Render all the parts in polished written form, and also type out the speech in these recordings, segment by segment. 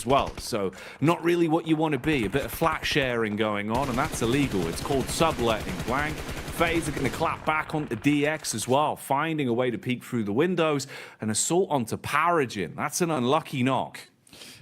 well. So not really what you want to be. A bit of flat sharing going on, and that's illegal. It's called subletting. Blank. FaZe are going to clap back onto DX as well, finding a way to peek through the windows. An assault onto Paragin. That's an unlucky knock.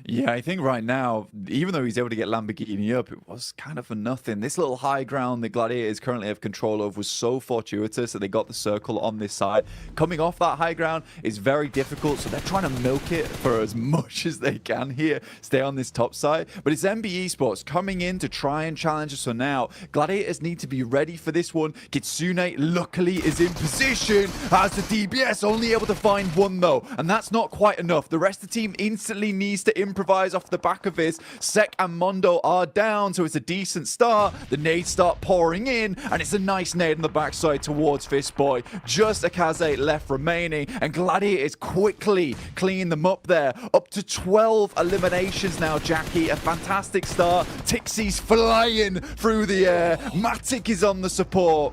Yeah, I think right now, even though he's able to get Lamborghini up, it was kind of for nothing. This little high ground the Gladiators currently have control of was so fortuitous that they got the circle on this side. Coming off that high ground is very difficult, so they're trying to milk it for as much as they can here, stay on this top side. But it's MB Esports coming in to try and challenge us for now. Gladiators need to be ready for this one. Kitsune luckily is in position as the DBS, only able to find one though, and that's not quite enough. The rest of the team instantly needs to improvise off the back of this. Sek and Mondo are down, so it's a decent start. The nades start pouring in, and it's a nice nade on the backside towards Fistboy. Just a Kaze left remaining, and Gladiators quickly clean them up there. Up to 12 eliminations now, Jackie. A fantastic start. Tixie's flying through the air. Matic is on the support.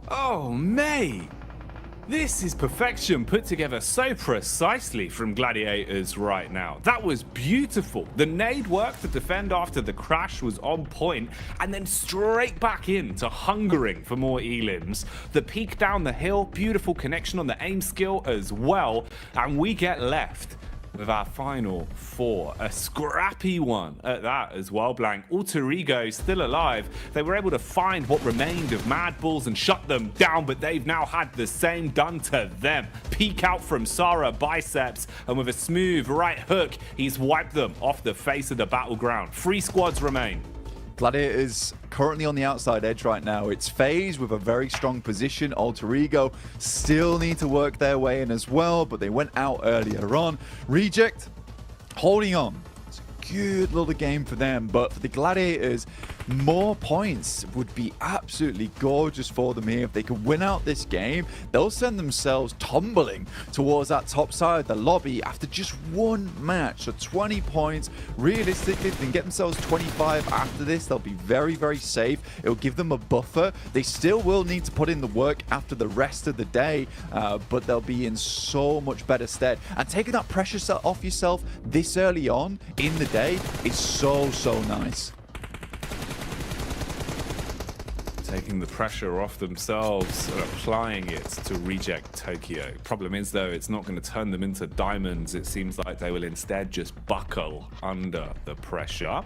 Oh, mate. This is perfection put together so precisely from Gladiators right now. That was beautiful. The nade work to defend after the crash was on point, and then straight back into hungering for more elims. The peek down the hill, beautiful connection on the aim skill as well, and we get left with our final four. A scrappy one at that as well, Blank. Alter Ego still alive. They were able to find what remained of Mad Bulls and shut them down, but they've now had the same done to them. Peek out from Sara Biceps, and with a smooth right hook, he's wiped them off the face of the battleground. 3 squads remain. Gladiators currently on the outside edge right now. It's FaZe with a very strong position. Alter Ego still need to work their way in as well, but they went out earlier on. Reject holding on. It's a good little game for them, but for the Gladiators, more points would be absolutely gorgeous for them here. If they could win out this game, they'll send themselves tumbling towards that top side of the lobby after just one match. So 20 points. Realistically, if they can get themselves 25 after this, they'll be very, very safe. It'll give them a buffer. They still will need to put in the work after the rest of the day, but they'll be in so much better stead. And taking that pressure off yourself this early on in the day is so, so nice. Taking the pressure off themselves and applying it to Reject Tokyo. Problem is, though, it's not going to turn them into diamonds. It seems like they will instead just buckle under the pressure.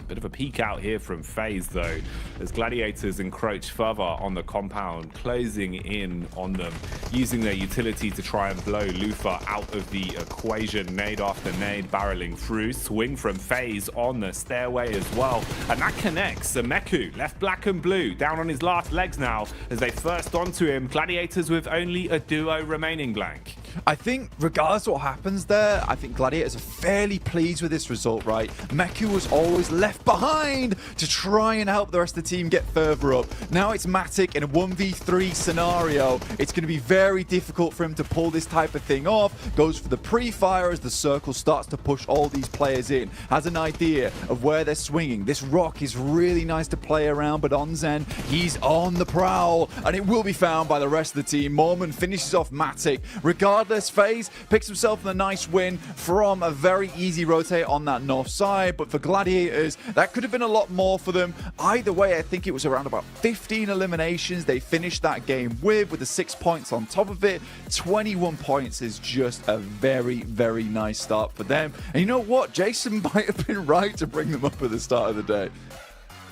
Bit of a peek out here from FaZe, though, as Gladiators encroach further on the compound, closing in on them, using their utility to try and blow Lufa out of the equation. Nade after nade barreling through. Swing from FaZe on the stairway as well. And that connects. Sameku left black and blue, down on his last legs now, as they first onto him. Gladiators with only a duo remaining, Blank. I think regardless of what happens there, I think Gladiators are fairly pleased with this result, right? Meku was always left behind to try and help the rest of the team get further up. Now it's Matic in a 1v3 scenario. It's going to be very difficult for him to pull this type of thing off. Goes for the pre-fire as the circle starts to push all these players in. Has an idea of where they're swinging. This rock is really nice to play around, but on Zen, he's on the prowl, and it will be found by the rest of the team. Mormon finishes off Matic. Regardless, FaZe picks himself a nice win from a very easy rotate on that north side, but for Gladiators, that could have been a lot more for them. Either way, I think it was around about 15 eliminations they finished that game with the 6 points on top of it. 21 points is just a very, very nice start for them. And you know what? Jason might have been right to bring them up at the start of the day.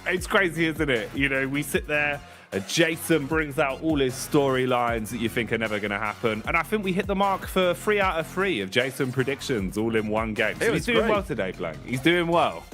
It's crazy, isn't it? You know, we sit there, Jason brings out all his storylines that you think are never going to happen. And I think we hit the mark for 3 out of 3 of Jason predictions all in one game. So he's doing well today, Blank. He's doing well.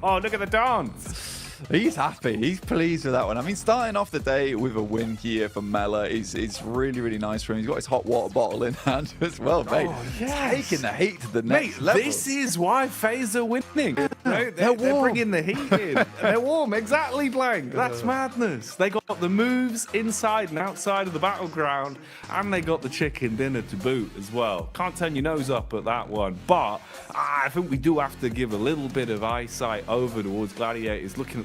Oh, look at the dance. He's happy. He's pleased with that one. I mean, starting off the day with a win here for Mela is really, really nice for him. He's got his hot water bottle in hand as well, mate. Oh, yes. Taking the heat to the next level. This is why FaZe are winning. No, they're bringing the heat in. They're warm. Exactly, Blank. That's madness. They got the moves inside and outside of the battleground, and they got the chicken dinner to boot as well. Can't turn your nose up at that one, but I think we do have to give a little bit of eyesight over towards Gladiators. Looking at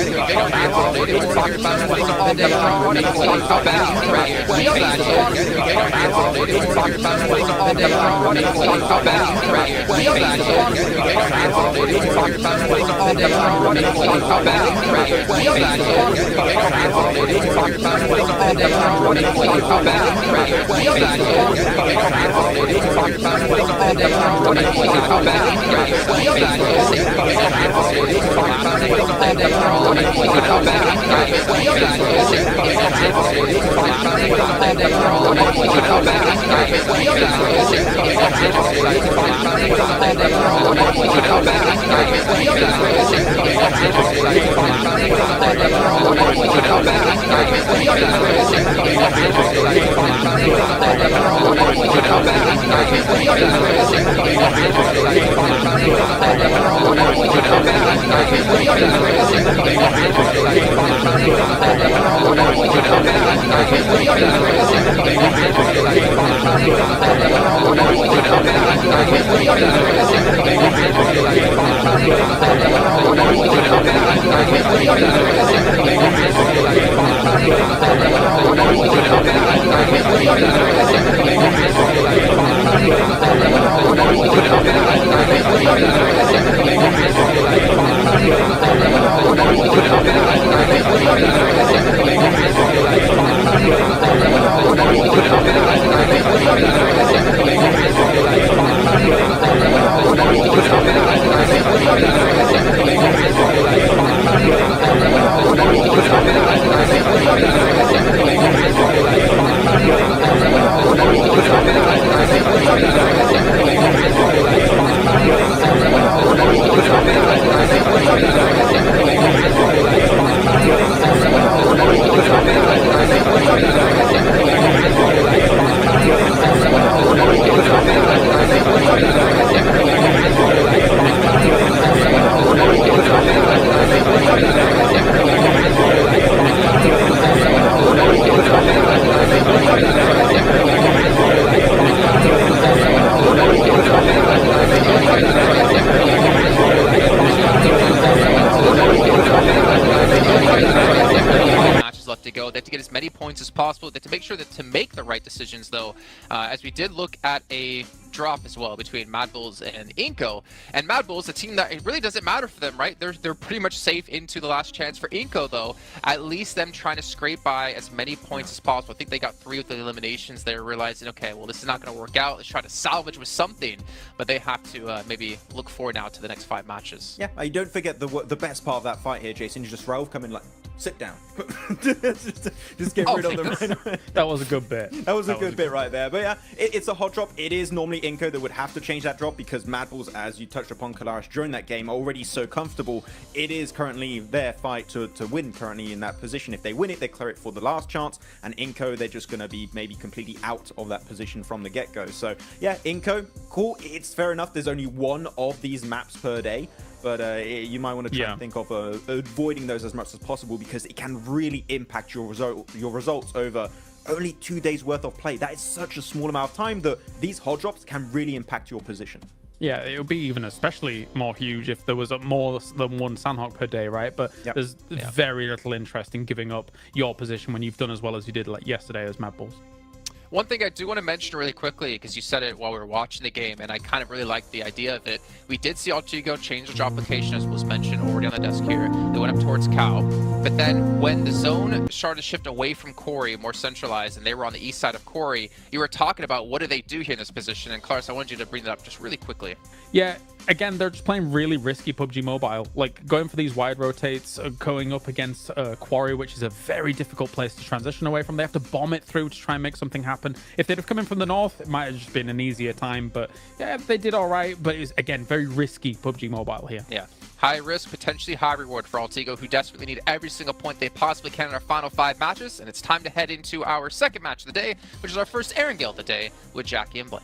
As possible, to make sure that to make the right decisions, though, as we did look at a drop as well between Mad Bulls and Inco. And Mad Bulls, a team that it really doesn't matter for them, right? They're pretty much safe into the last chance. For Inco, though, at least them trying to scrape by as many points as possible. I think they got 3 with the eliminations. They're realizing, okay, well, this is not going to work out. Let's try to salvage with something, but they have to maybe look forward now to the next 5 matches. Yeah, you don't forget the best part of that fight here, Jason. Just Ralph coming like, sit down. just get rid of them right away. That was a good bit. That was a good bit right there. But yeah, it's a hot drop. It is normally Inco that would have to change that drop because Mad Bulls, as you touched upon, Kalaris, during that game, are already so comfortable. It is currently their fight to win currently in that position. If they win it, they clear it for the last chance. And Inco, they're just going to be maybe completely out of that position from the get-go. So yeah, Inco, cool. It's fair enough. There's only 1 of these maps per day. But you might want to try and think of avoiding those as much as possible because it can really impact your results over only 2 days worth of play. That is such a small amount of time that these hot drops can really impact your position. Yeah, it would be even especially more huge if there was more than 1 Sandhawk per day, right? But there's very little interest in giving up your position when you've done as well as you did like yesterday as Mad Bulls. One thing I do want to mention really quickly, because you said it while we were watching the game, and I kind of really liked the idea of it. We did see Altigo change the drop location, as was mentioned already on the desk here. They went up towards Cow. But then when the zone started to shift away from Corey, more centralized, and they were on the east side of Corey, you were talking about what do they do here in this position. And Claris, I wanted you to bring that up just really quickly. Yeah, again, they're just playing really risky PUBG Mobile. Like, going for these wide rotates, going up against Quarry, which is a very difficult place to transition away from. They have to bomb it through to try and make something happen. If they'd have come in from the north, it might have just been an easier time. But yeah, they did all right. But it's, again, very risky PUBG Mobile here. Yeah. High risk, potentially high reward for Altigo, who desperately need every single point they possibly can in our final 5 matches. And it's time to head into our second match of the day, which is our first Erangel of the day with Jackie and Blake.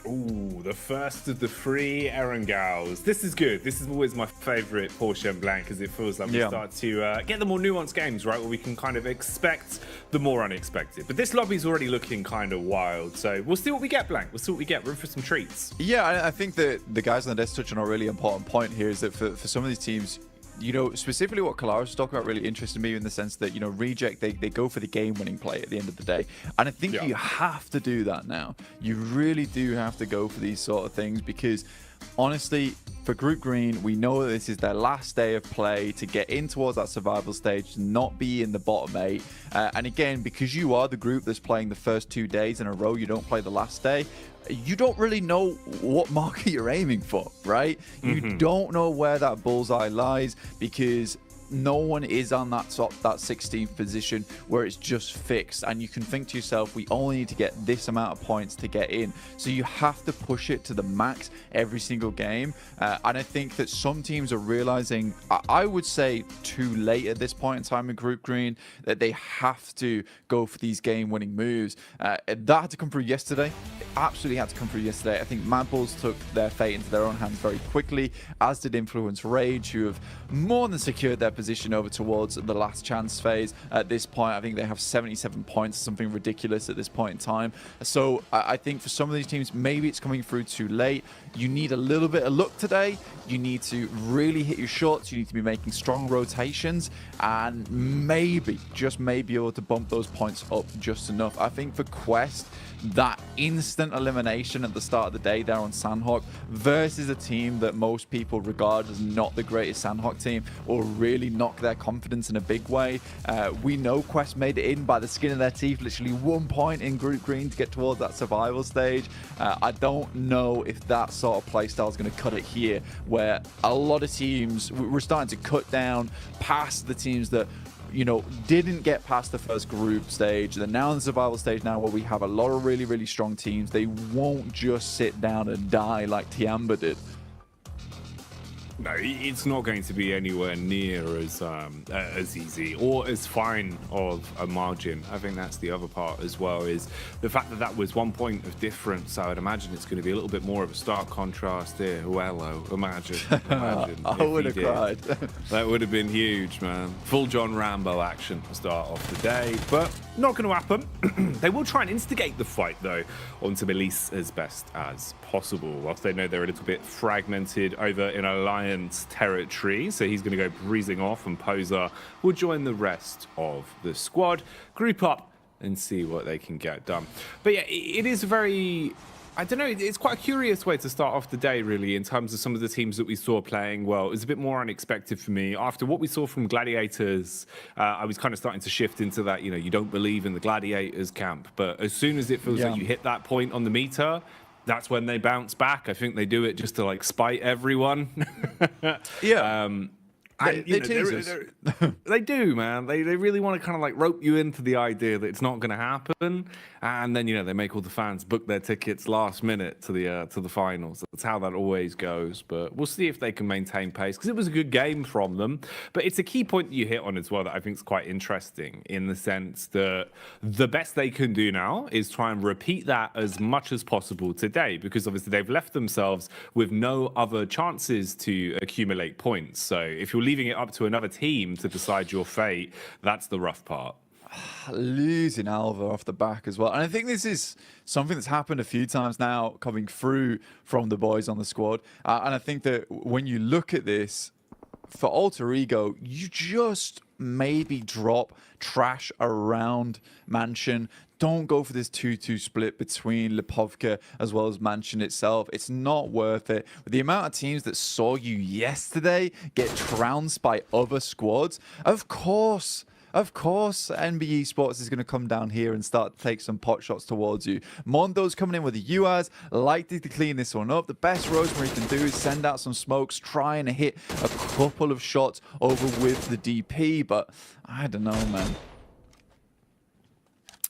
Ooh, the first of the 3 Erangels. This is good. This is always my favorite Porsche Blanc, because it feels like we start to get the more nuanced games, right, where we can kind of expect the more unexpected. But this lobby's already looking kind of wild, so we'll see what we get, Blanc. We'll see what we get. We're in for some treats. Yeah, I think that the guys on the desk touch on a really important point here, is that for some of these teams, you know, specifically what Kalaris was talking about really interested me in the sense that, you know, Reject, they go for the game-winning play at the end of the day. And I think you have to do that now. You really do have to go for these sort of things, because honestly, for Group Green, we know that this is their last day of play to get in towards that survival stage, not be in the bottom 8. And again, because you are the group that's playing the first 2 days in a row, you don't play the last day, you don't really know what marker you're aiming for, right? You don't know where that bullseye lies, because no one is on that 16th position where it's just fixed, and you can think to yourself, we only need to get this amount of points to get in. So you have to push it to the max every single game, and I think that some teams are realizing, I would say too late at this point in time in Group Green, that they have to go for these game-winning moves. That had to come through yesterday. It absolutely had to come through yesterday. I think Mad Bulls took their fate into their own hands very quickly, as did Influence Rage, who have more than secured their position over towards the last chance phase. At this point, I think they have 77 points, something ridiculous at this point in time. So I think for some of these teams, maybe it's coming through too late. You need a little bit of luck today. You need to really hit your shots. You need to be making strong rotations, and maybe, just maybe, able to bump those points up just enough. I think for Quest, that instant elimination at the start of the day there on Sandhawk versus a team that most people regard as not the greatest Sandhawk team will really knock their confidence in a big way. We know Quest made it in by the skin of their teeth, literally 1 point in Group Green to get towards that survival stage. I don't know if that sort of playstyle is going to cut it here, where a lot of teams, we're starting to cut down past the teams that, you know, didn't get past the first group stage. They're now in the survival stage now, where we have a lot of really, really strong teams. They won't just sit down and die like Tiamba did. No, it's not going to be anywhere near as easy or as fine of a margin. I think that's the other part as well, is the fact that that was 1 point of difference. I would imagine it's going to be a little bit more of a stark contrast here. Well, imagine I would have cried. That would have been huge, man. Full John Rambo action to start off the day, but not going to happen. They will try and instigate the fight, though, onto Melisse as best as possible, whilst they know they're a little bit fragmented over in Alliance territory. So he's going to go breezing off, and Poser will join the rest of the squad, group up and see what they can get done. But yeah, it is very, I don't know, it's quite a curious way to start off the day, really, in terms of some of the teams that we saw playing well. It was a bit more unexpected for me. After what we saw from Gladiators, I was kind of starting to shift into that, you know, you don't believe in the Gladiators camp. But as soon as it feels like you hit that point on the meter, that's when they bounce back. I think they do it just to, like, spite everyone. They do, man. They really want to kind of like rope you into the idea that it's not going to happen, and then, you know, they make all the fans book their tickets last minute to the finals. That's how that always goes. But we'll see if they can maintain pace, because it was a good game from them. But it's a key point that you hit on as well that I think is quite interesting, in the sense that the best they can do now is try and repeat that as much as possible today, because obviously they've left themselves with no other chances to accumulate points. So if you're leaving it up to another team to decide your fate, that's the rough part. Losing Alva off the back as well. And I think this is something that's happened a few times now coming through from the boys on the squad. And I think that when you look at this, for Alter Ego, you just maybe drop trash around Mansion. Don't go for this 2-2 split between Lipovka as well as Mansion itself. It's not worth it. With the amount of teams that saw you yesterday get trounced by other squads, of course, NB Esports is going to come down here and start to take some pot shots towards you. Mondo's coming in with the UAs, likely to clean this one up. The best Rosemary can do is send out some smokes, try and hit a couple of shots over with the DP, but I don't know, man.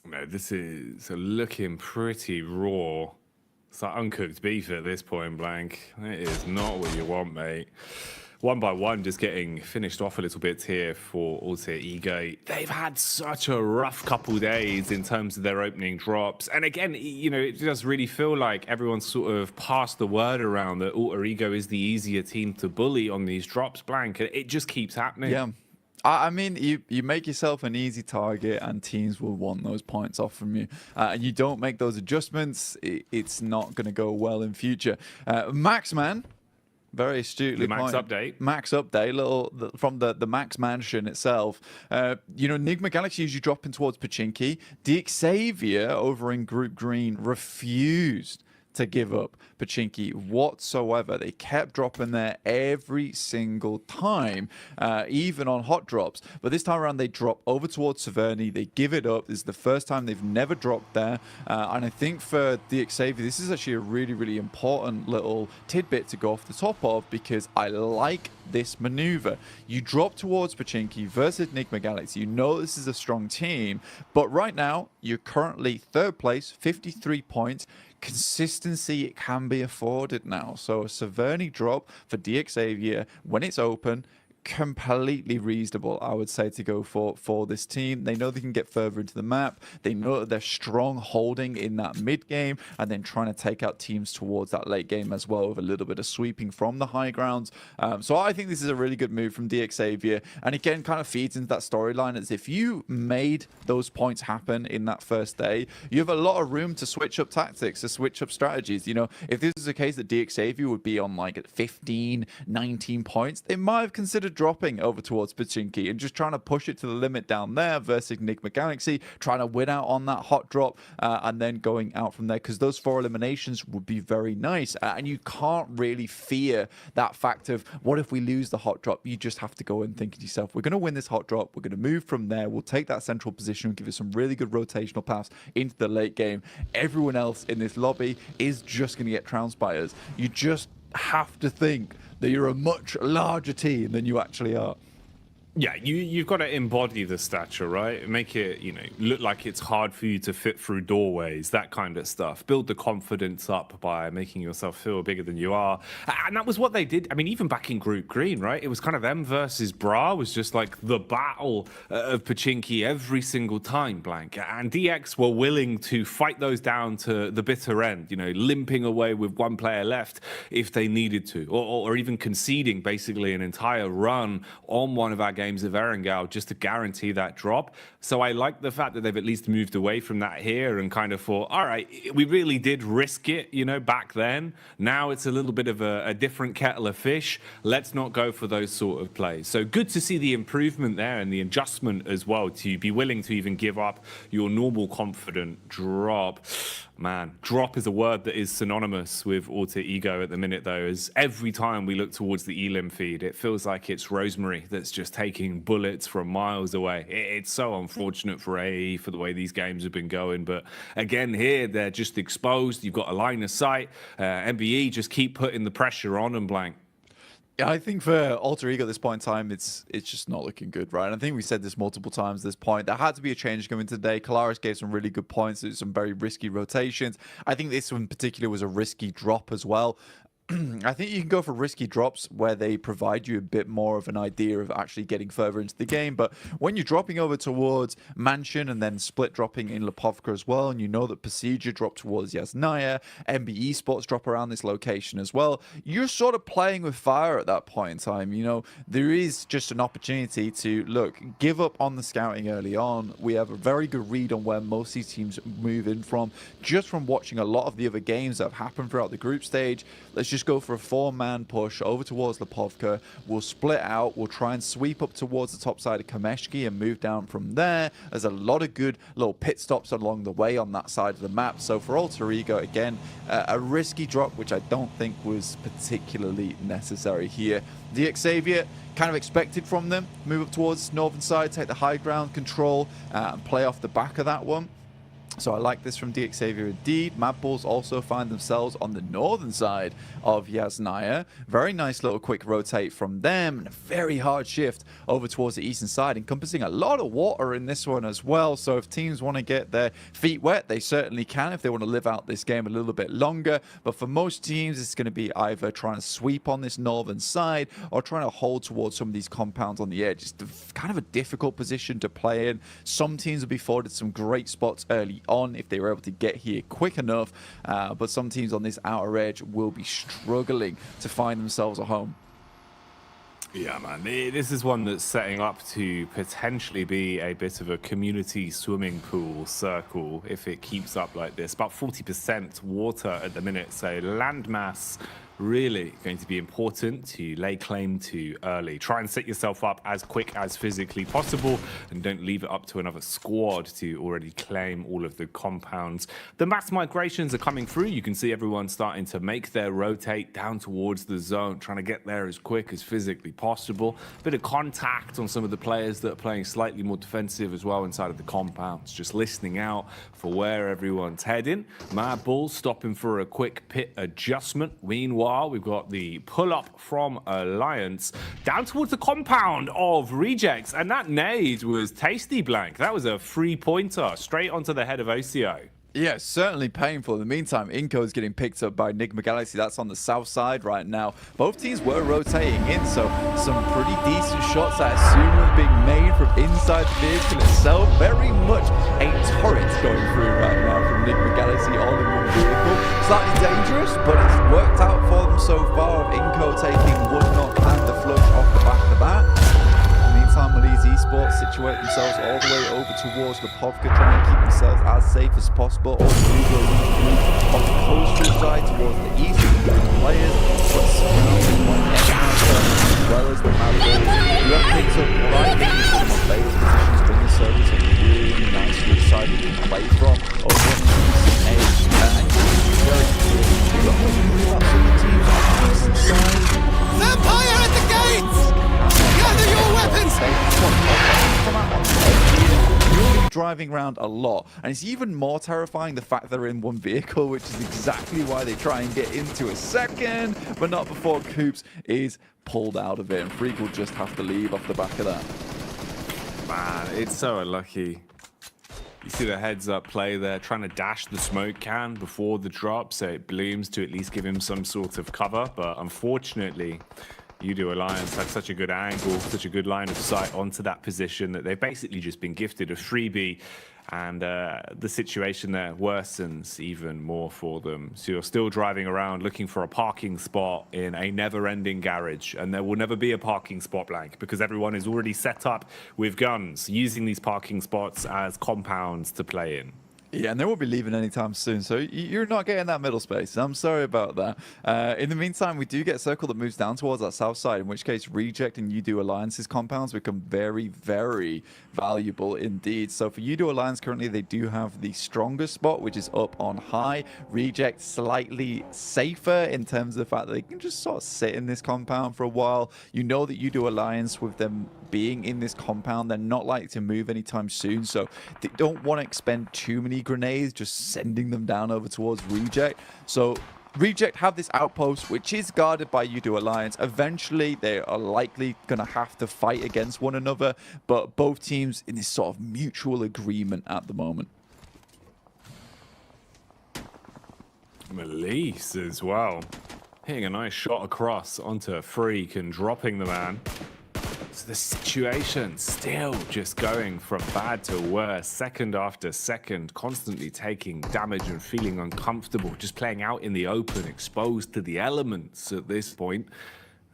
No, this is looking pretty raw. It's like uncooked beef at this point, Blank. It is not what you want, mate. One by one, just getting finished off a little bit here for Alter Ego. They've had such a rough couple days in terms of their opening drops. And again, you know, it does really feel like everyone's sort of passed the word around that Alter Ego is the easier team to bully on these drops, Blank. It just keeps happening. Yeah. I mean, you make yourself an easy target and teams will want those points off from you. And you don't make those adjustments, it's not going to go well in future. Maxman, very astutely Max pointed. update. Max update, from the Max Mansion itself. You know, Nigma Galaxy usually dropping towards Pachinki. Xavier over in Group Green refused to give up Pachinki whatsoever. They kept dropping there every single time, even on hot drops. But this time around, they drop over towards Severny. They give it up. This is the first time they've never dropped there. And I think for Xavier, this is actually a really, really important little tidbit to go off the top of, because I like this maneuver. You drop towards Pachinki versus Nigma Galaxy. You know this is a strong team, but right now, you're currently third place, 53 points. Consistency can be afforded now. So a Severny drop for Xavier when it's open, completely reasonable, I would say, to go for this team. They know they can get further into the map. They know that they're strong holding in that mid game and then trying to take out teams towards that late game as well, with a little bit of sweeping from the high grounds. So I think this is a really good move from Xavier, and again kind of feeds into that storyline, as if you made those points happen in that first day, you have a lot of room to switch up tactics, to switch up strategies. You know, if this is a case that Xavier would be on like 15, 19 points, they might have considered dropping over towards Pachinki and just trying to push it to the limit down there versus Nigma Galaxy, trying to win out on that hot drop and then going out from there, because those 4 eliminations would be very nice. And you can't really fear that fact of, what if we lose the hot drop? You just have to go and think to yourself, we're going to win this hot drop, we're going to move from there, we'll take that central position and give it some really good rotational paths into the late game. Everyone else in this lobby is just going to get trounced by us. You just have to think that you're a much larger team than you actually are. Yeah, you've got to embody the stature, right? Make it, you know, look like it's hard for you to fit through doorways, that kind of stuff. Build the confidence up by making yourself feel bigger than you are. And that was what they did. I mean, even back in Group Green, right? It was kind of them versus Bra, was just like the battle of Pachinki every single time, Blank. And DX were willing to fight those down to the bitter end, you know, limping away with one player left if they needed to, or even conceding basically an entire run on one of our games of Erangel just to guarantee that drop. So I like the fact that they've at least moved away from that here and kind of thought, all right, we really did risk it, you know, back then. Now it's a little bit of a different kettle of fish. Let's not go for those sort of plays. So good to see the improvement there and the adjustment as well, to be willing to even give up your normal confident drop. Man, drop is a word that is synonymous with Alter Ego at the minute, though, as every time we look towards the Elim feed, it feels like it's Rosemary that's just taking bullets from miles away. It's so unfortunate for AE for the way these games have been going. But again, here, they're just exposed. You've got a line of sight. MBE just keep putting the pressure on and Blank. Yeah, I think for Alter Ego at this point in time, it's just not looking good, right? And I think we said this multiple times at this point. There had to be a change coming today. Kalaris gave some really good points, some very risky rotations. I think this one in particular was a risky drop as well. I think you can go for risky drops where they provide you a bit more of an idea of actually getting further into the game. But when you're dropping over towards Mansion and then split dropping in Lipovka as well, and you know that Procedure dropped towards Yasnaya, MB Esports drop around this location as well, you're sort of playing with fire at that point in time. You know, there is just an opportunity to, look, give up on the scouting early on. We have a very good read on where most of these teams move in from, just from watching a lot of the other games that have happened throughout the group stage. Let's just go for a 4-man push over towards Lipovka. We'll split out. We'll try and sweep up towards the top side of Kameshki and move down from there. There's a lot of good little pit stops along the way on that side of the map. So for Alter Ego, again, a risky drop, which I don't think was particularly necessary here. The Xavier, kind of expected from them. Move up towards northern side, take the high ground control, and play off the back of that one. So I like this from DXavier indeed. Mad Bulls also find themselves on the northern side of Yasnaya. Very nice little quick rotate from them, and a very hard shift over towards the eastern side, encompassing a lot of water in this one as well. So if teams want to get their feet wet, they certainly can if they want to live out this game a little bit longer. But for most teams, it's going to be either trying to sweep on this northern side or trying to hold towards some of these compounds on the edge. It's kind of a difficult position to play in. Some teams will be afforded some great spots early on if they were able to get here quick enough, but some teams on this outer edge will be struggling to find themselves a home. Yeah, man, this is one that's setting up to potentially be a bit of a community swimming pool circle if it keeps up like this. About 40% water at the minute, so landmass really going to be important to lay claim to early. Try and set yourself up as quick as physically possible and don't leave it up to another squad to already claim all of the compounds. The mass migrations are coming through. You can see everyone starting to make their rotate down towards the zone, trying to get there as quick as physically possible. Bit of contact on some of the players that are playing slightly more defensive as well inside of the compounds, just listening out for where everyone's heading. Mad Bulls stopping for a quick pit adjustment. Meanwhile, we've got the pull-up from Alliance down towards the compound of Rejects, and that nade was tasty, Blank. That was a 3-pointer straight onto the head of OCO. Yeah, certainly painful. In the meantime, Inco is getting picked up by Enigma Galaxy. That's on the south side right now. Both teams were rotating in, so some pretty decent shots, I assume, are being made from inside the vehicle itself. Very much a turret going through right now from Enigma Galaxy all in one vehicle. Slightly dangerous, but it's worked out for them so far, of Inco taking one knock and the flush off the back of that. Meantime, Malise Esports situate themselves all the way over towards the Povka, trying to keep themselves as safe as possible. All three on the coastal side towards the east, the players, but surrounded by Emerson as well as the Mad Bulls. You have picked up right into some of Baylor's positions, bring the service up really nicely decided to play from over on the eastern edge. And very clear. Look at some of the teams on the eastern side. Vampire at the gates! Gather your weapons! Really driving around a lot, and it's even more terrifying the fact they're in one vehicle, which is exactly why they try and get into a second, but not before Coops is pulled out of it, and Freak will just have to leave off the back of that. Man, it's so unlucky. You see the heads-up play there, trying to dash the smoke can before the drop, so it blooms to at least give him some sort of cover, but unfortunately, Udo Alliance had such a good angle, such a good line of sight onto that position that they've basically just been gifted a freebie, and the situation there worsens even more for them. So you're still driving around looking for a parking spot in a never-ending garage, and there will never be a parking spot, Blank, because everyone is already set up with guns, using these parking spots as compounds to play in. Yeah, and they won't be leaving anytime soon, so you're not getting that middle space. I'm sorry about that. In the meantime, we do get a circle that moves down towards that south side, in which case Reject and Udo Alliance's compounds become very, very valuable indeed. So for Udo Alliance, currently they do have the strongest spot, which is up on high. Reject slightly safer in terms of the fact that they can just sort of sit in this compound for a while. You know that Udo Alliance, with them being in this compound, they're not likely to move anytime soon, so they don't want to expend too many grenades just sending them down over towards Reject. So Reject have this outpost which is guarded by Udo Alliance. Eventually they are likely gonna have to fight against one another, but both teams in this sort of mutual agreement at the moment. Malise as well, hitting a nice shot across onto Freak and dropping the man. So the situation still just going from bad to worse, second after second, constantly taking damage and feeling uncomfortable, just playing out in the open, exposed to the elements at this point.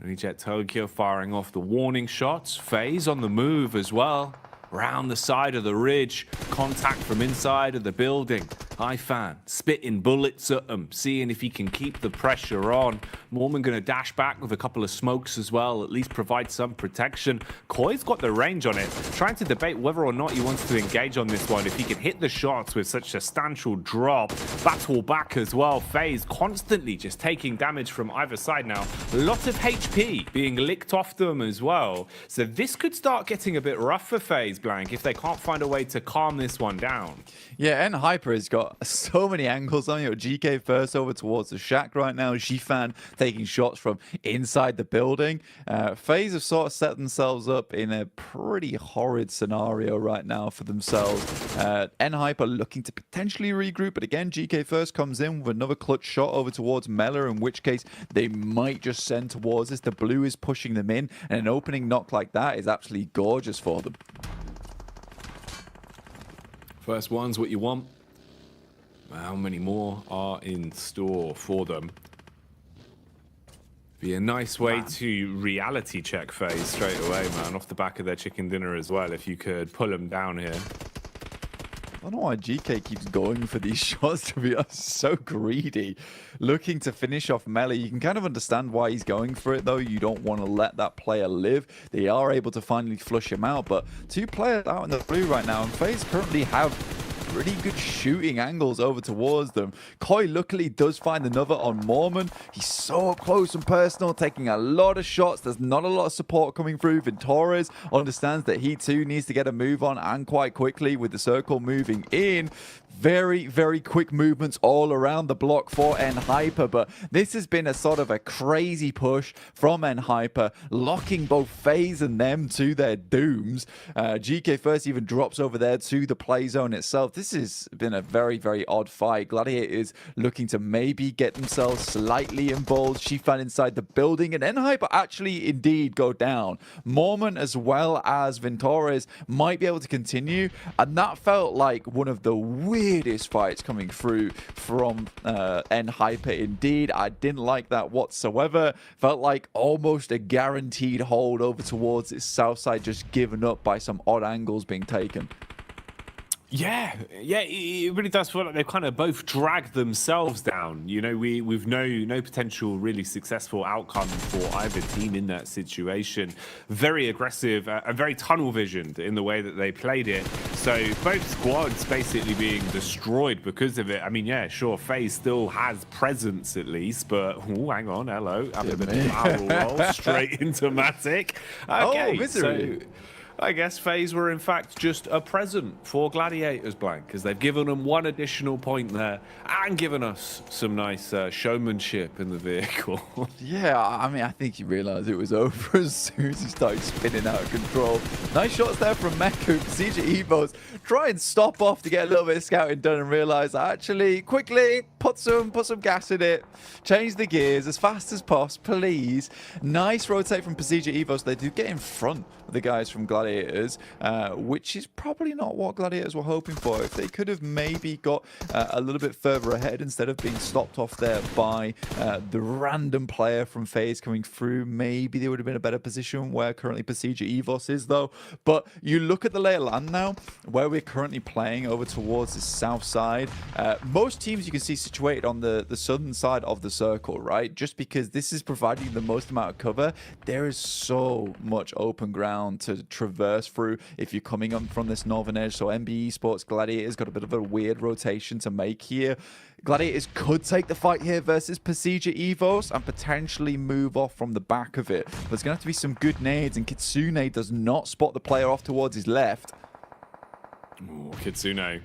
Reject Tokyo firing off the warning shots. FaZe on the move as well. Round the side of the ridge, contact from inside of the building. Ifan spitting bullets at him, seeing if he can keep the pressure on. Mormon going to dash back with a couple of smokes as well, at least provide some protection. Koi's got the range on it, trying to debate whether or not he wants to engage on this one. If he can hit the shots with such a substantial drop, battle back as well. FaZe constantly just taking damage from either side now. A lot of HP being licked off them as well. So this could start getting a bit rough for FaZe, Blank, if they can't find a way to calm this one down. Yeah, and Hyper has got so many angles on you. GK first over towards the shack right now. G-Fan taking shots from inside the building. FaZe have sort of set themselves up in a pretty horrid scenario right now for themselves. Hyper looking to potentially regroup, but again, GK first comes in with another clutch shot over towards Mela, in which case they might just send towards this. The blue is pushing them in, and an opening knock like that is absolutely gorgeous for them. First one's what you want. How many more are in store for them? Be a nice way to reality check FaZe straight away, man, off the back of their chicken dinner as well, if you could pull them down here. I don't know why GK keeps going for these shots, to be honest. So greedy. Looking to finish off Melee. You can kind of understand why he's going for it, though. You don't want to let that player live. They are able to finally flush him out, but two players out in the blue right now, and FaZe currently have pretty good shooting angles over towards them. Koi luckily does find another on Mormon. He's so up close and personal, taking a lot of shots. There's not a lot of support coming through. Ventores understands that he too needs to get a move on, and quite quickly with the circle moving in. Very, very quick movements all around the block for Hyper, but this has been a sort of a crazy push from Hyper, locking both FaZe and them to their dooms. GK first even drops over there to the play zone itself. This has been a very, very odd fight. Gladiator is looking to maybe get themselves slightly involved. Shifan inside the building, and Hyper actually indeed go down. Mormon as well as Ventores might be able to continue, and that felt like one of the weirdest fights coming through from Hyper indeed. I didn't like that whatsoever. Felt like almost a guaranteed hold over towards its south side, just given up by some odd angles being taken. Yeah, it really does feel like they've kind of both dragged themselves down. You know, we've no potential really successful outcome for either team in that situation. Very aggressive and very tunnel visioned in the way that they played it. So both squads basically being destroyed because of it. I mean, yeah, sure, FaZe still has presence at least, but hang on, hello, I'm a bit of power roll straight into Matic. Okay, misery. So I guess FaZe were in fact just a present for Gladiators, Blank, because they've given them one additional point there and given us some nice showmanship in the vehicle. Yeah, I mean, I think he realized it was over as soon as he started spinning out of control. Nice shots there from Meku. Procedure Evos try and stop off to get a little bit of scouting done and realize actually quickly put some gas in it, change the gears as fast as possible, please. Nice rotate from Procedure Evos. They do get in front of the guys from Gladiators, which is probably not what Gladiators were hoping for. If they could have maybe got a little bit further ahead instead of being stopped off there by the random player from FaZe coming through, maybe they would have been in a better position where currently Procedure Evos is, though. But you look at the lay of land now, where we're currently playing over towards the south side. Most teams you can see situated on the southern side of the circle, right? Just because this is providing the most amount of cover, there is so much open ground to traverse through if you're coming up from this northern edge. So MBE Sports Gladiators got a bit of a weird rotation to make here. Gladiators could take the fight here versus Procedure Evos and potentially move off from the back of it. But there's going to have to be some good nades, and Kitsune does not spot the player off towards his left. Ooh, Kitsune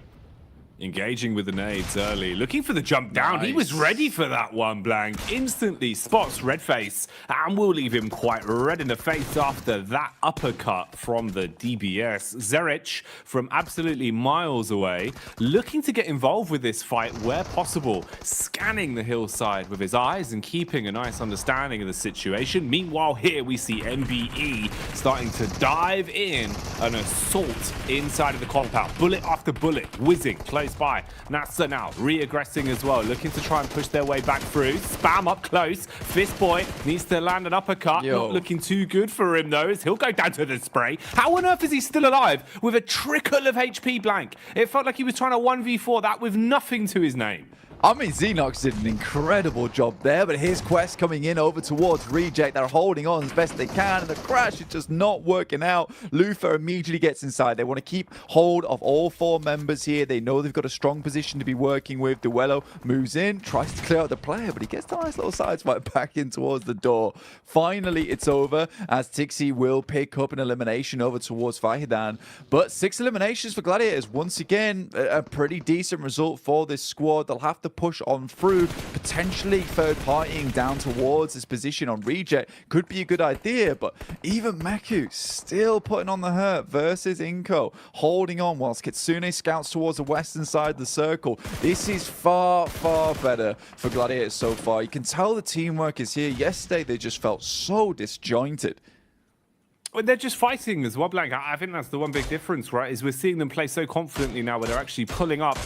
engaging with the nades early, looking for the jump down. Nice. He was ready for that one, Blank. Instantly spots Redface and will leave him quite red in the face after that uppercut from the DBS. Zerich from absolutely miles away, looking to get involved with this fight where possible, scanning the hillside with his eyes and keeping a nice understanding of the situation. Meanwhile, here we see MBE starting to dive in, an assault inside of the compound. Bullet after bullet, whizzing close close by. Nasa now re-aggressing as well, looking to try and push their way back through. Spam up close. Fist Boy needs to land an uppercut. Yo. Not looking too good for him though, as he'll go down to the spray. How on earth is he still alive with a trickle of HP blank? It felt like he was trying to 1v4 that with nothing to his name. I mean, Xenox did an incredible job there, but his quest coming in over towards Reject. They're holding on as best they can, and the crash is just not working out. Lufa immediately gets inside. They want to keep hold of all 4 members here. They know they've got a strong position to be working with. Duello moves in, tries to clear out the player, but he gets a nice little sideswipe back in towards the door. Finally, it's over, as Tixi will pick up an elimination over towards Fahidan. But 6 eliminations for Gladiators. Once again, a pretty decent result for this squad. They'll have to push on through, potentially third partying down towards this position on Reject could be a good idea, but even Meku still putting on the hurt versus Inko, holding on whilst Kitsune scouts towards the western side of the circle. This is far, far better for Gladiators so far. You can tell the teamwork is here. Yesterday they just felt so disjointed. Well, they're just fighting as well, Blank. I think that's the one big difference, right? Is we're seeing them play so confidently now where they're actually pulling up,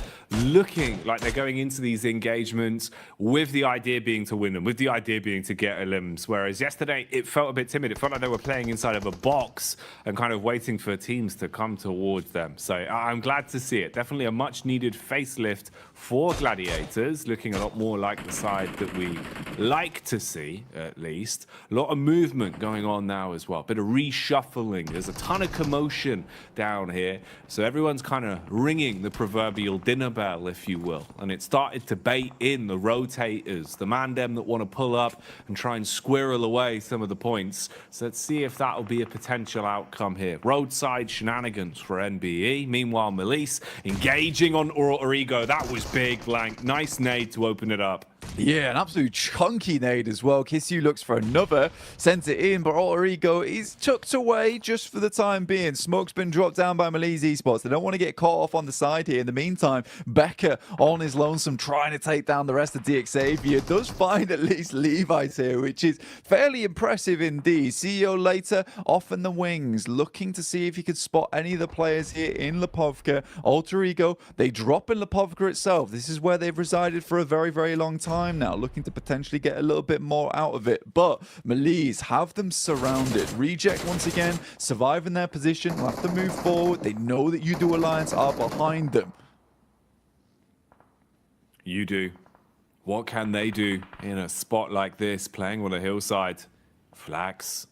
looking like they're going into these engagements with the idea being to win them, with the idea being to get elims. Whereas yesterday, it felt a bit timid. It felt like they were playing inside of a box and kind of waiting for teams to come towards them. So I'm glad to see it. Definitely a much needed facelift for Gladiators, looking a lot more like the side that we like to see, at least. A lot of movement going on now as well. Bit of reshuffling. There's a ton of commotion down here. So everyone's kind of ringing the proverbial dinner bell, if you will. And it started to bait in the rotators, the mandem that want to pull up and try and squirrel away some of the points. So let's see if that'll be a potential outcome here. Roadside shenanigans for NBE. Meanwhile, Melise engaging on Origo. That was big, Blank. Nice nade to open it up. Yeah, an absolute chunky nade as well. Kisyu looks for another, sends it in, but Origo is tucked away just for the time being. Smoke's been dropped down by Melise Esports. They don't want to get caught off on the side here. In the meantime, Becker on his lonesome trying to take down the rest of DX Xavier. Does find at least Levi's here, which is fairly impressive indeed. CEO later off in the wings, looking to see if he could spot any of the players here in Lipovka. Alter Ego, they drop in Lipovka itself. This is where they've resided for a very, very long time now, looking to potentially get a little bit more out of it. But Melise have them surrounded. Reject once again, surviving their position, will have to move forward. They know that UDO Alliance are behind them. UDO, what can they do in a spot like this, playing on a hillside? Flax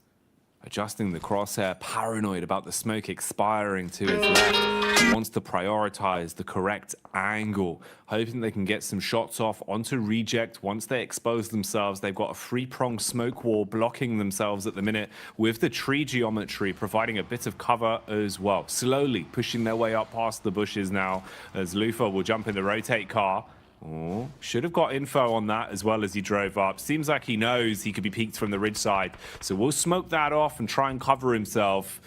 adjusting the crosshair, paranoid about the smoke expiring to his left. He wants to prioritize the correct angle, hoping they can get some shots off onto Reject. Once they expose themselves, they've got a 3-pronged smoke wall blocking themselves at the minute, with the tree geometry providing a bit of cover as well. Slowly pushing their way up past the bushes now, as Lufa will jump in the rotate car. Oh, should have got info on that as well as he drove up. Seems like he knows he could be peeked from the ridge side. So we'll smoke that off and try and cover himself.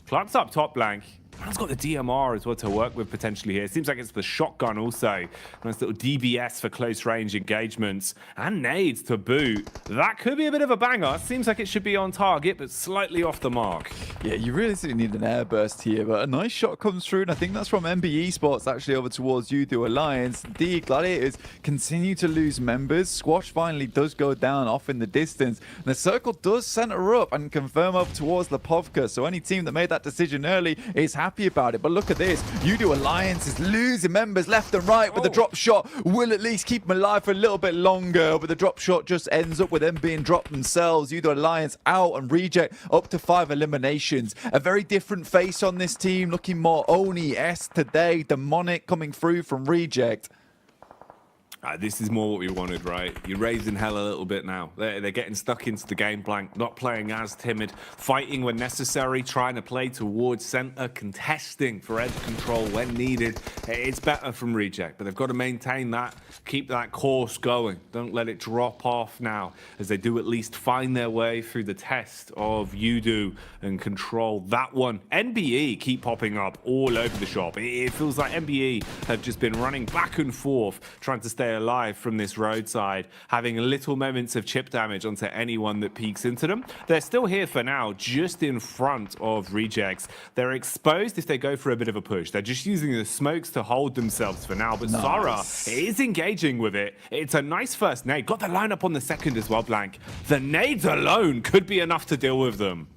Club's up top, Blank. Man's got the DMR as well to work with potentially here. Seems like it's the shotgun also. Nice little DBS for close range engagements. And nades to boot. That could be a bit of a banger. Seems like it should be on target, but slightly off the mark. Yeah, you really need an airburst here, but a nice shot comes through, and I think that's from MBE Sports actually over towards UDO Alliance. The Gladiators continue to lose members. Squash finally does go down off in the distance. And the circle does center up and confirm up towards Lipovka. So any team that made that decision early is happy about it. But look at this. UDO Alliance is losing members left and right, but the drop shot will at least keep them alive for a little bit longer. But the drop shot just ends up with them being dropped themselves. UDO Alliance out and Reject up to 5 eliminations. A very different face on this team, looking more Oni-esque today. Demonic coming through from Reject. This is more what we wanted, right? You're raising hell a little bit now. They're getting stuck into the game, Blank, not playing as timid, fighting when necessary, trying to play towards center, contesting for edge control when needed. It's better from Reject, but they've got to maintain that, keep that course going. Don't let it drop off now, as they do at least find their way through the test of UDO and control that one. NBE keep popping up all over the shop. It feels like NBE have just been running back and forth, trying to stay stay alive from this roadside, having little moments of chip damage onto anyone that peeks into them. They're still here for now, just in front of Rejects. They're exposed if they go for a bit of a push. They're just using the smokes to hold themselves for now, but Sara is engaging with it. It's a nice first nade. Got the lineup on the second as well, Blank. The nades alone could be enough to deal with them.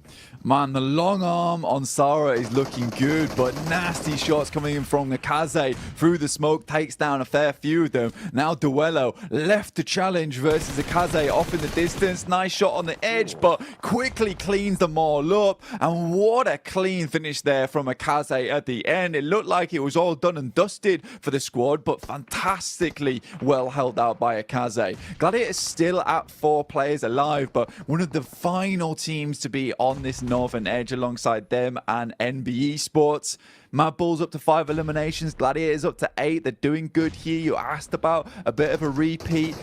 Man, the long arm on Sara is looking good, but nasty shots coming in from Nakaze through the smoke, takes down a fair few of them. Now Duello left to challenge versus Nakaze off in the distance. Nice shot on the edge, but quickly cleans them all up. And what a clean finish there from Nakaze at the end. It looked like it was all done and dusted for the squad, but fantastically well held out by Nakaze. Gladiators still at 4 players alive, but one of the final teams to be on this northern edge alongside them and NBE Sports. Mad Bulls up to 5 eliminations, Gladiators up to 8. They're doing good here. You asked about a bit of a repeat.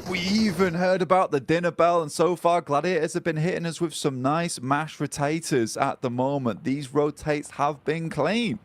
We even heard about the dinner bell, and so far Gladiators have been hitting us with some nice mashed rotators at the moment. These rotates have been clean.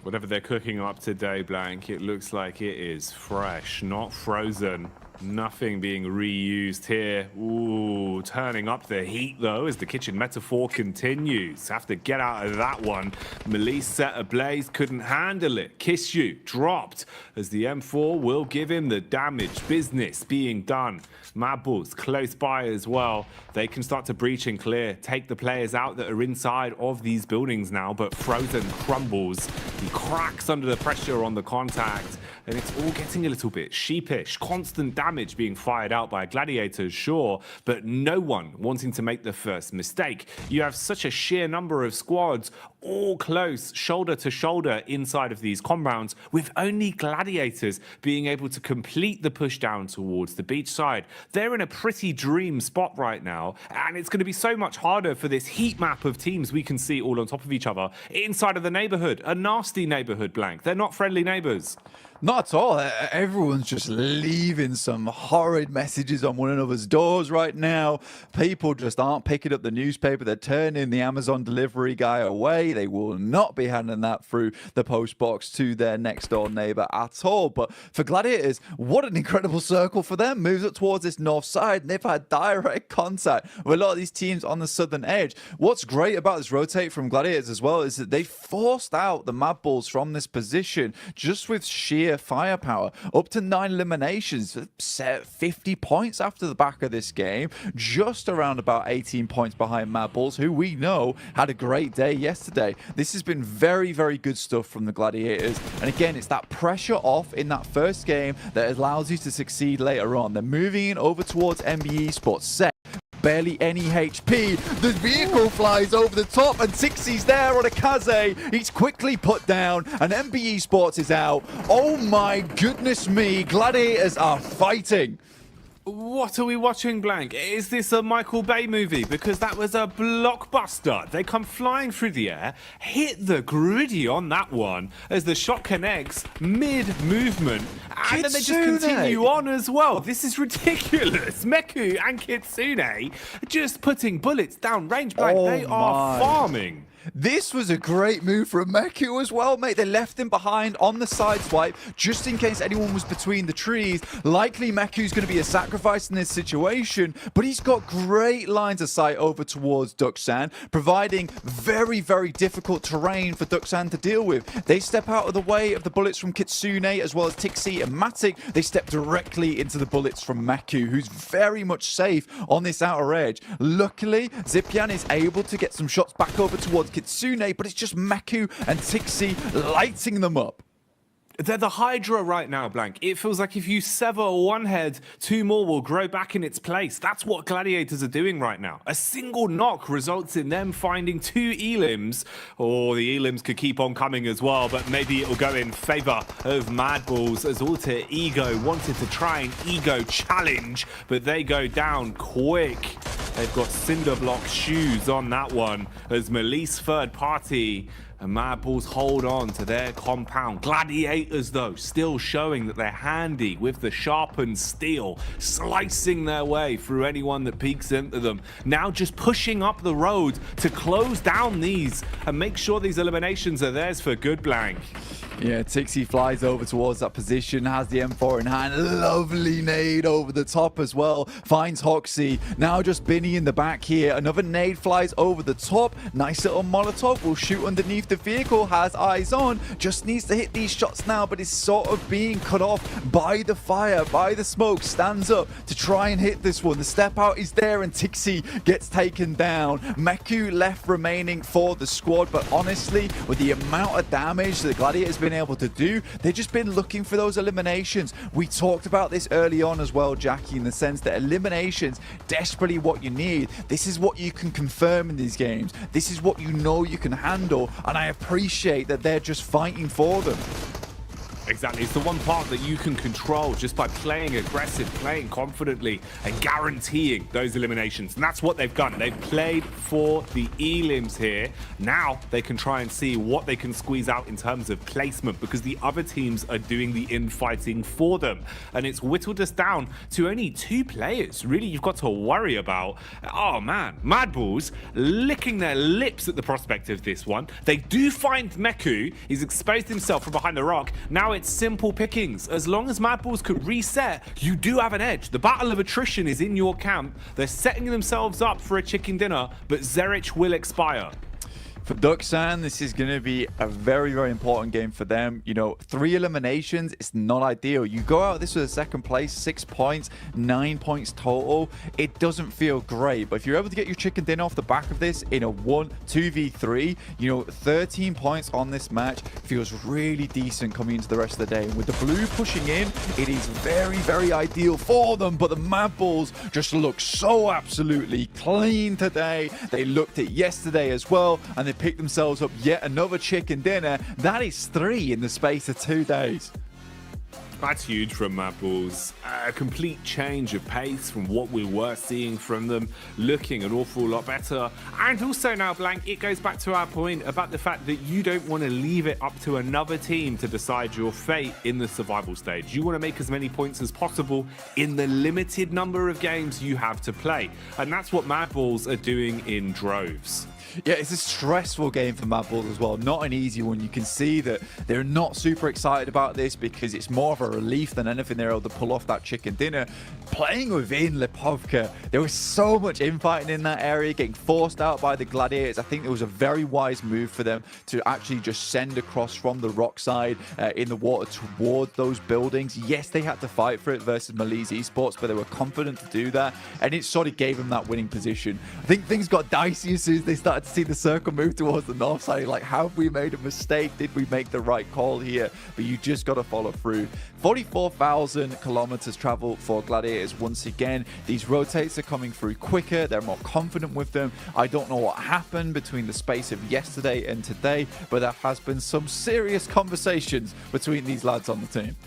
Whatever they're cooking up today, Blank, it looks like it is fresh, not frozen. Nothing being reused here. Ooh, turning up the heat, though, as the kitchen metaphor continues. Have to get out of that one. Melise set ablaze, couldn't handle it. Kiss You dropped, as the M4 will give him the damage. Business being done. Mad Bulls close by as well. They can start to breach and clear. Take the players out that are inside of these buildings now, but Frozen crumbles. He cracks under the pressure on the contact, and it's all getting a little bit sheepish. Constant damage being fired out by Gladiators, sure, but no one wanting to make the first mistake. You have such a sheer number of squads all close, shoulder to shoulder inside of these compounds, with only Gladiators being able to complete the push down towards the beach side. They're in a pretty dream spot right now, and it's going to be so much harder for this heat map of teams we can see all on top of each other inside of the neighborhood. A nasty neighborhood, Blank. They're not friendly neighbors. Not at all. Everyone's just leaving some horrid messages on one another's doors right now. People just aren't picking up the newspaper. They're turning the Amazon delivery guy away. They will not be handing that through the post box to their next door neighbor at all. But for Gladiators, what an incredible circle for them. Moves up towards this north side, and they've had direct contact with a lot of these teams on the southern edge. What's great about this rotate from Gladiators as well is that they forced out the Mad Bulls from this position just with sheer firepower. Up to 9 eliminations, set 50 points after the back of this game, just around about 18 points behind Mad Bulls, who we know had a great day yesterday. This has been very, very good stuff from the Gladiators, and again, it's that pressure off in that first game that allows you to succeed later on. They're moving in over towards NBE Sports. Set barely any HP. The vehicle flies over the top, and Tixie's there on a Kaze. He's quickly put down, and NBE Sports is out. Oh my goodness me, Gladiators are fighting. What are we watching, Blank? Is this a Michael Bay movie? Because that was a blockbuster. They come flying through the air, hit the griddy on that one as the shot connects mid-movement, and then they just continue on as well. This is ridiculous. Meku and Kitsune just putting bullets down range, Blank. They are farming. This was a great move from Meku as well, mate. They left him behind on the side swipe just in case anyone was between the trees. Likely Meku's going to be a sacrifice in this situation, but he's got great lines of sight over towards Duxan, providing very, very difficult terrain for Duxan to deal with. They step out of the way of the bullets from Kitsune as well as Tixie and Matic. They step directly into the bullets from Meku, who's very much safe on this outer edge. Luckily, Zipian is able to get some shots back over towards Kitsune, but it's just Meku and Tixie lighting them up. They're the Hydra right now, Blank. It feels like if you sever one head, 2 more will grow back in its place. That's what Gladiators are doing right now. A single knock results in them finding 2 elims, or the elims could keep on coming as well, but maybe it'll go in favor of Mad Bulls as Alter Ego wanted to try an ego challenge, but they go down quick. They've got cinder block shoes on that one as Melise third party. And Mad Bulls hold on to their compound. Gladiators, though, still showing that they're handy with the sharpened steel, slicing their way through anyone that peeks into them. Now just pushing up the road to close down these and make sure these eliminations are theirs for good, Blank. Yeah, Tixie flies over towards that position, has the M4 in hand. Lovely nade over the top as well. Finds Hoxie. Now just Binny in the back here. Another nade flies over the top. Nice little Molotov. Will shoot underneath the vehicle. Has eyes on. Just needs to hit these shots now, but is sort of being cut off by the fire, by the smoke. Stands up to try and hit this one. The step out is there, and Tixie gets taken down. Meku left remaining for the squad, but honestly, with the amount of damage the Gladiators been able to do, they've just been looking for those eliminations. We talked about this early on as well, Jackie, in the sense that eliminations desperately what you need. This is what you can confirm in these games. This is what you know you can handle, and I appreciate that they're just fighting for them. Exactly. It's the one part that you can control just by playing aggressive, playing confidently, and guaranteeing those eliminations. And that's what they've done. They've played for the elims here. Now they can try and see what they can squeeze out in terms of placement, because the other teams are doing the infighting for them. And it's whittled us down to only 2 players, really, you've got to worry about. Oh man, Mad Bulls licking their lips at the prospect of this one. They do find Meku. He's exposed himself from behind the rock. Now it's simple pickings. As long as Mad Bulls could reset, you do have an edge. The battle of attrition is in your camp. They're setting themselves up for a chicken dinner, but Zerich will expire. For Duxan, this is going to be a very, very important game for them. You know, 3 eliminations, it's not ideal. You go out this with a second place, 6 points, 9 points total. It doesn't feel great, but if you're able to get your chicken dinner off the back of this in a 2v3, you know, 13 points on this match feels really decent coming into the rest of the day. And with the blue pushing in, it is very, very ideal for them, but the Mad Bulls just look so absolutely clean today. They looked at yesterday as well, and they picked themselves up yet another chicken dinner. That is 3 in the space of 2 days. That's huge from Mad Bulls. A complete change of pace from what we were seeing from them, looking an awful lot better. And also now, Blank, it goes back to our point about the fact that you don't want to leave it up to another team to decide your fate in the survival stage. You want to make as many points as possible in the limited number of games you have to play. And that's what Mad Bulls are doing in droves. Yeah, it's a stressful game for Mad Bulls as well. Not an easy one. You can see that they're not super excited about this because it's more of a relief than anything they're able to pull off that chicken dinner. Playing within Lipovka, there was so much infighting in that area, getting forced out by the Gladiators. I think it was a very wise move for them to actually just send across from the rock side in the water toward those buildings. Yes, they had to fight for it versus Malise Esports, but they were confident to do that, and it sort of gave them that winning position. I think things got dicey as soon as they started to see the circle move towards the north side. Like, have we made a mistake? Did we make the right call here? But you just got to follow through. 44,000 kilometers travel for Gladiators once again. These rotates are coming through quicker. They're more confident with them. I don't know what happened between the space of yesterday and today, but there has been some serious conversations between these lads on the team.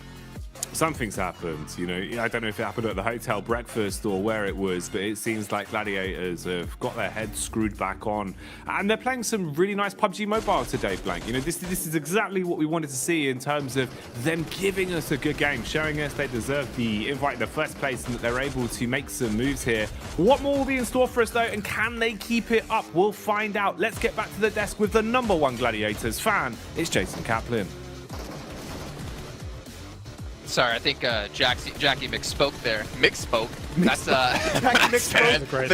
Something's happened, you know. I don't know if it happened at the hotel breakfast or where it was, but it seems like Gladiators have got their heads screwed back on, and they're playing some really nice PUBG Mobile today, Blank. You know, this is exactly what we wanted to see in terms of them giving us a good game, showing us they deserve the invite in the first place and that they're able to make some moves here. What more will be in store for us though, and can they keep it up? We'll find out. Let's get back to the desk with the #1 Gladiators fan. It's Jason Kaplan. Sorry, I think Jackie misspoke there. Mixspoke. That's the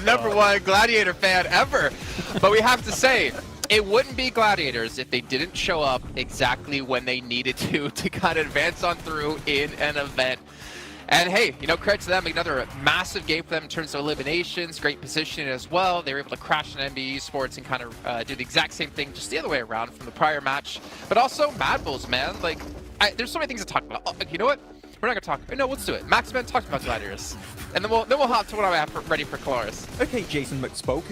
#1 Gladiator fan ever. But we have to say, it wouldn't be Gladiators if they didn't show up exactly when they needed to kind of advance on through in an event. And hey, you know, credit to them, another massive game for them in terms of eliminations, great position as well. They were able to crash an NBA Esports and kind of do the exact same thing, just the other way around from the prior match. But also, Mad Bulls, man, like, there's so many things to talk about. Oh, you know what? We're not gonna talk. No, let's do it. Maxman talked about Gladiators, and then we'll hop to what I have ready for Colaris. Okay, Jason McSpoke.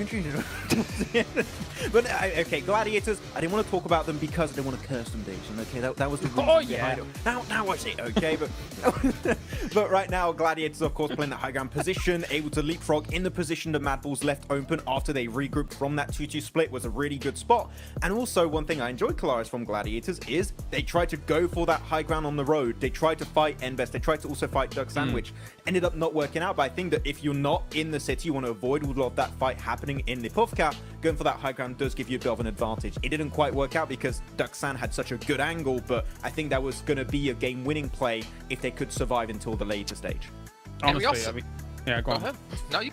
But okay, Gladiators. I didn't want to talk about them because I didn't want to curse them, Jason. Okay, that was the reason behind it. Now I see. Okay, but right now, Gladiators, of course, playing that high ground position, able to leapfrog in the position that Mad Bulls left open after they regrouped from that 2-2 split, was a really good spot. And also, one thing I enjoyed Colaris from Gladiators is they tried to go for that high ground on the road. They tried to fight end best. They tried to also fight Duxan, which ended up not working out. But I think that if you're not in the city, you want to avoid a lot of that fight happening in the Povka. Going for that high ground does give you a bit of an advantage. It didn't quite work out because Duxan had such a good angle, but I think that was going to be a game-winning play if they could survive until the later stage. Honestly, also, I mean, yeah, go on. No, you